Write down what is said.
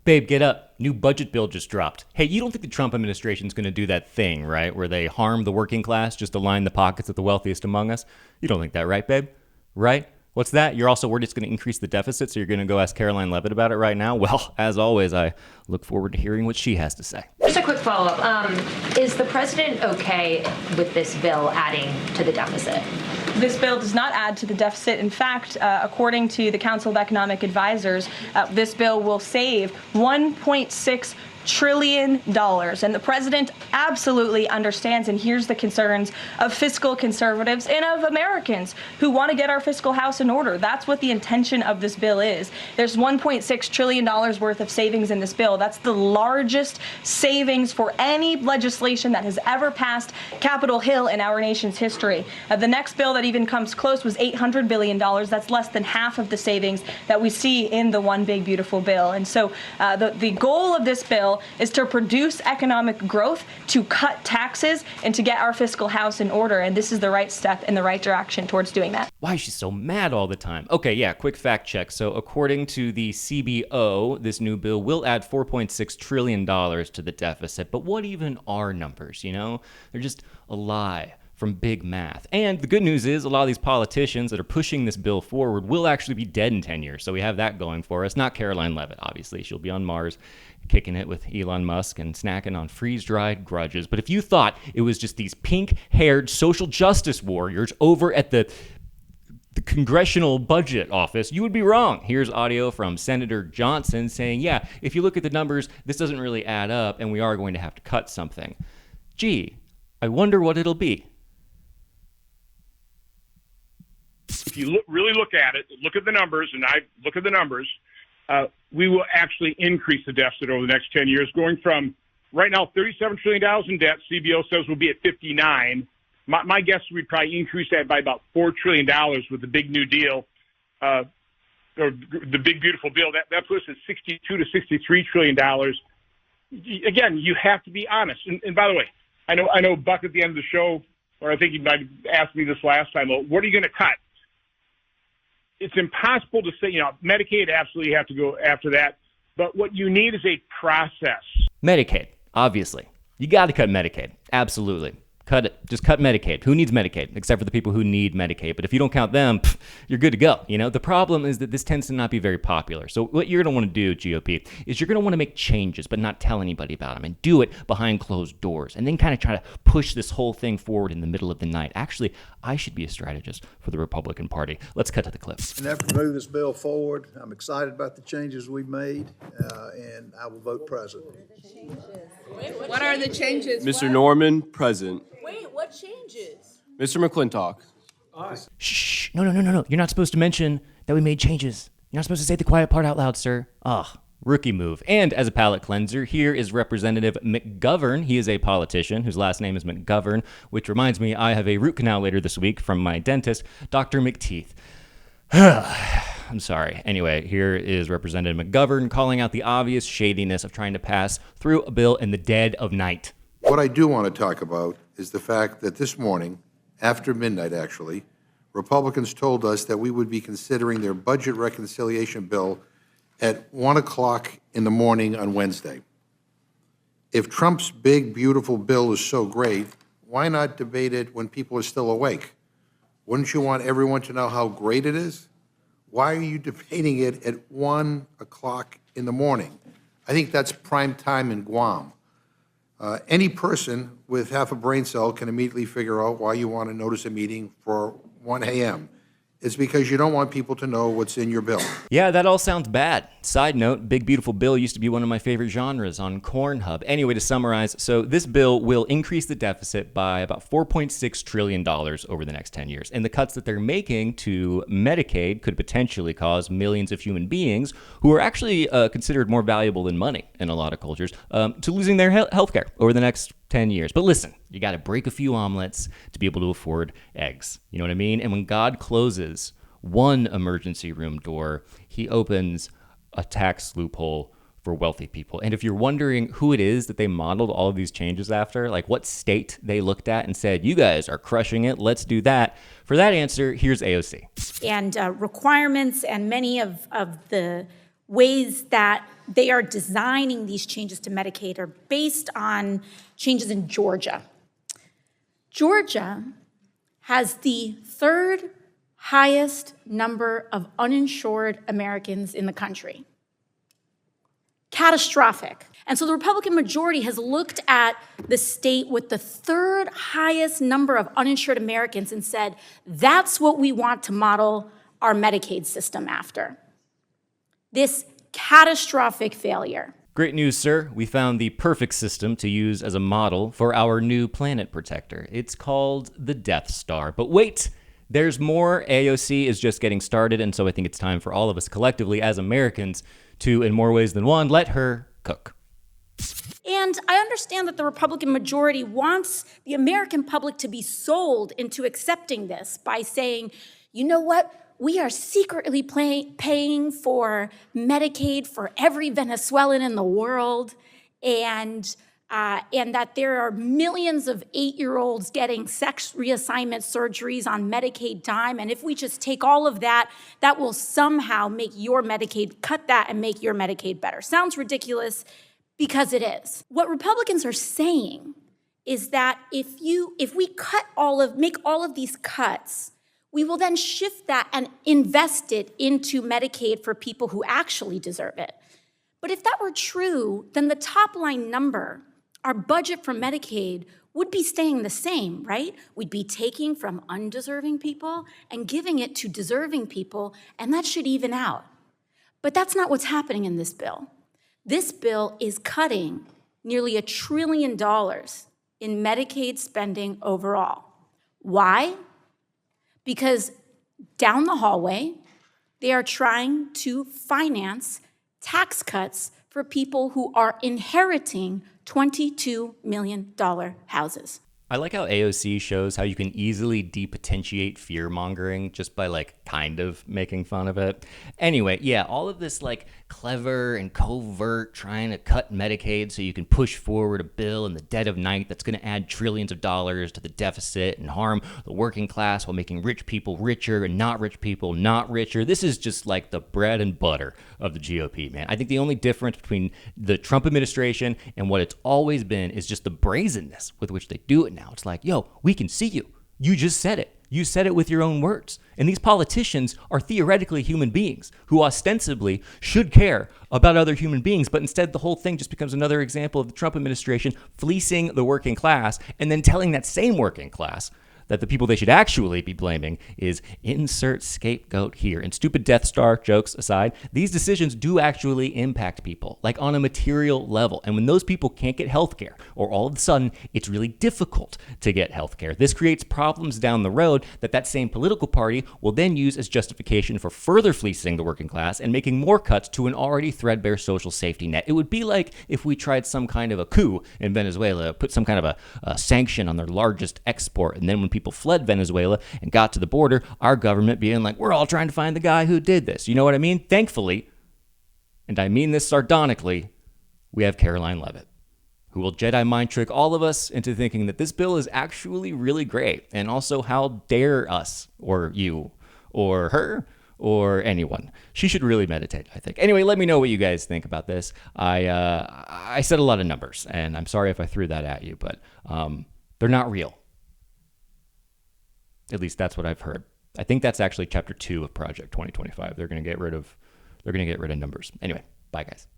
Babe, get up. New budget bill just dropped. Hey, you don't think the Trump administration's going to do that thing, right? Where they harm the working class just to line the pockets of the wealthiest among us? You don't think that, right, babe? Right? What's that? You're also worried it's going to increase the deficit, so you're going to go ask Caroline Levitt about it right now? Well, as always, I look forward to hearing what she has to say. Just a quick follow-up. Is the president okay with this bill adding to the deficit? This bill does not add to the deficit. In fact, according to the Council of Economic Advisors, this bill will save $1.6 trillion. And the president absolutely understands and hears the concerns of fiscal conservatives and of Americans who want to get our fiscal house in order. That's what the intention of this bill is. There's $1.6 trillion worth of savings in this bill. That's the largest savings for any legislation that has ever passed Capitol Hill in our nation's history. The next bill that even comes close was $800 billion. That's less than half of the savings that we see in the One Big Beautiful Bill. And so the goal of this bill is to produce economic growth, to cut taxes, and to get our fiscal house in order. And this is the right step in the right direction towards doing that. Why is she so mad all the time? Okay, yeah, quick fact check. So according to the CBO, this new bill will add $4.6 trillion to the deficit. But what even are numbers, you know? They're just a lie from big math. And the good news is a lot of these politicians that are pushing this bill forward will actually be dead in 10 years. So we have that going for us. Not Caroline Levitt, obviously. She'll be on Mars, kicking it with Elon Musk and snacking on freeze-dried grudges. But if you thought it was just these pink-haired social justice warriors over at the Congressional Budget Office, you would be wrong. Here's audio from Senator Johnson saying, yeah, if you look at the numbers, this doesn't really add up, and we are going to have to cut something. Gee, I wonder what it'll be. If you really look at it, look at the numbers, and I look at the numbers, we will actually increase the deficit over the next 10 years, going from right now $37 trillion in debt. CBO says we'll be at 59. My guess is we'd probably increase that by about $4 trillion with the big new deal, or the big beautiful bill. That puts us at 62 to 63 trillion dollars. Again, you have to be honest. And by the way, I know Buck at the end of the show, or I think he might have asked me this last time. Well, what are you going to cut? It's impossible to say, Medicaid, absolutely have to go after that. But what you need is a process. Medicaid, obviously. You got to cut Medicaid. Absolutely. Cut it. Just cut Medicaid. Who needs Medicaid? Except for the people who need Medicaid. But if you don't count them, you're good to go. The problem is that this tends to not be very popular. So what you're going to want to do, GOP, is you're going to want to make changes, but not tell anybody about them, and do it behind closed doors, and then kind of try to push this whole thing forward in the middle of the night. Actually, I should be a strategist for the Republican Party. Let's cut to the clip. And after move this bill forward, I'm excited about the changes we've made, and I will vote present. What are the changes? Mr. Norman, present. Wait, what changes? Mr. McClintock. Shh. No. You're not supposed to mention that we made changes. You're not supposed to say the quiet part out loud, sir. Rookie move. And as a palate cleanser, here is Representative McGovern. He is a politician whose last name is McGovern, which reminds me I have a root canal later this week from my dentist, Dr. McTeeth. I'm sorry. Anyway, here is Representative McGovern calling out the obvious shadiness of trying to pass through a bill in the dead of night. What I do want to talk about is the fact that this morning, after midnight actually, Republicans told us that we would be considering their budget reconciliation bill at 1 o'clock in the morning on Wednesday. If Trump's big, beautiful bill is so great, why not debate it when people are still awake? Wouldn't you want everyone to know how great it is? Why are you debating it at 1 o'clock in the morning? I think that's prime time in Guam. Any person with half a brain cell can immediately figure out why you want to notice a meeting for 1 a.m. It's because you don't want people to know what's in your bill. Yeah, that all sounds bad. Side note, Big Beautiful Bill used to be one of my favorite genres on Cornhub. Anyway, to summarize, so this bill will increase the deficit by about $4.6 trillion over the next 10 years. And the cuts that they're making to Medicaid could potentially cause millions of human beings who are actually considered more valuable than money in a lot of cultures to losing their health care over the next 10 years. But listen, you got to break a few omelets to be able to afford eggs. You know what I mean? And when God closes one emergency room door, he opens a tax loophole for wealthy people. And if you're wondering who it is that they modeled all of these changes after, like what state they looked at and said, you guys are crushing it, let's do that. For that answer, here's AOC. And requirements and many of the ways that they are designing these changes to Medicaid are based on changes in Georgia. Georgia has the third highest number of uninsured Americans in the country. Catastrophic. And so the Republican majority has looked at the state with the third highest number of uninsured Americans and said, that's what we want to model our Medicaid system after. This catastrophic failure. Great news, sir. We found the perfect system to use as a model for our new planet protector. It's called the Death Star. But wait, there's more. AOC is just getting started, and so I think it's time for all of us collectively as Americans to, in more ways than one, let her cook. And I understand that the Republican majority wants the American public to be sold into accepting this by saying, you know what? We are secretly paying for Medicaid for every Venezuelan in the world, and that there are millions of 8-year-olds getting sex reassignment surgeries on Medicaid dime, and if we just take all of that, that will somehow make your Medicaid, cut that and make your Medicaid better. Sounds ridiculous, because it is. What Republicans are saying is that if we make all of these cuts, we will then shift that and invest it into Medicaid for people who actually deserve it. But if that were true, then the top line number, our budget for Medicaid, would be staying the same, right? We'd be taking from undeserving people and giving it to deserving people, and that should even out. But that's not what's happening in this bill. This bill is cutting nearly $1 trillion in Medicaid spending overall. Why? Because down the hallway, they are trying to finance tax cuts for people who are inheriting $22 million houses. I like how AOC shows how you can easily depotentiate fear-mongering just by, kind of making fun of it. Anyway, yeah, all of this, clever and covert trying to cut Medicaid so you can push forward a bill in the dead of night that's going to add trillions of dollars to the deficit and harm the working class while making rich people richer and not rich people not richer. This is just the bread and butter of the GOP, man. I think the only difference between the Trump administration and what it's always been is just the brazenness with which they do it now. It's yo, we can see you. You just said it. You said it with your own words. And these politicians are theoretically human beings who ostensibly should care about other human beings, but instead the whole thing just becomes another example of the Trump administration fleecing the working class and then telling that same working class that the people they should actually be blaming is insert scapegoat here. And stupid Death Star jokes aside, these decisions do actually impact people, on a material level. And when those people can't get health care, or all of a sudden it's really difficult to get health care, this creates problems down the road that same political party will then use as justification for further fleecing the working class and making more cuts to an already threadbare social safety net. It would be like if we tried some kind of a coup in Venezuela, put some kind of a sanction on their largest export, and then when people fled Venezuela and got to the border, our government being we're all trying to find the guy who did this. You know what I mean? Thankfully, and I mean this sardonically, we have Caroline Leavitt, who will Jedi mind trick all of us into thinking that this bill is actually really great. And also, how dare us, or you, or her, or anyone. She should really meditate, I think. Anyway, let me know what you guys think about this. I said a lot of numbers, and I'm sorry if I threw that at you, but they're not real. At least that's what I've heard. I think that's actually chapter 2 of Project 2025. They're going to get rid of numbers. Anyway, bye guys.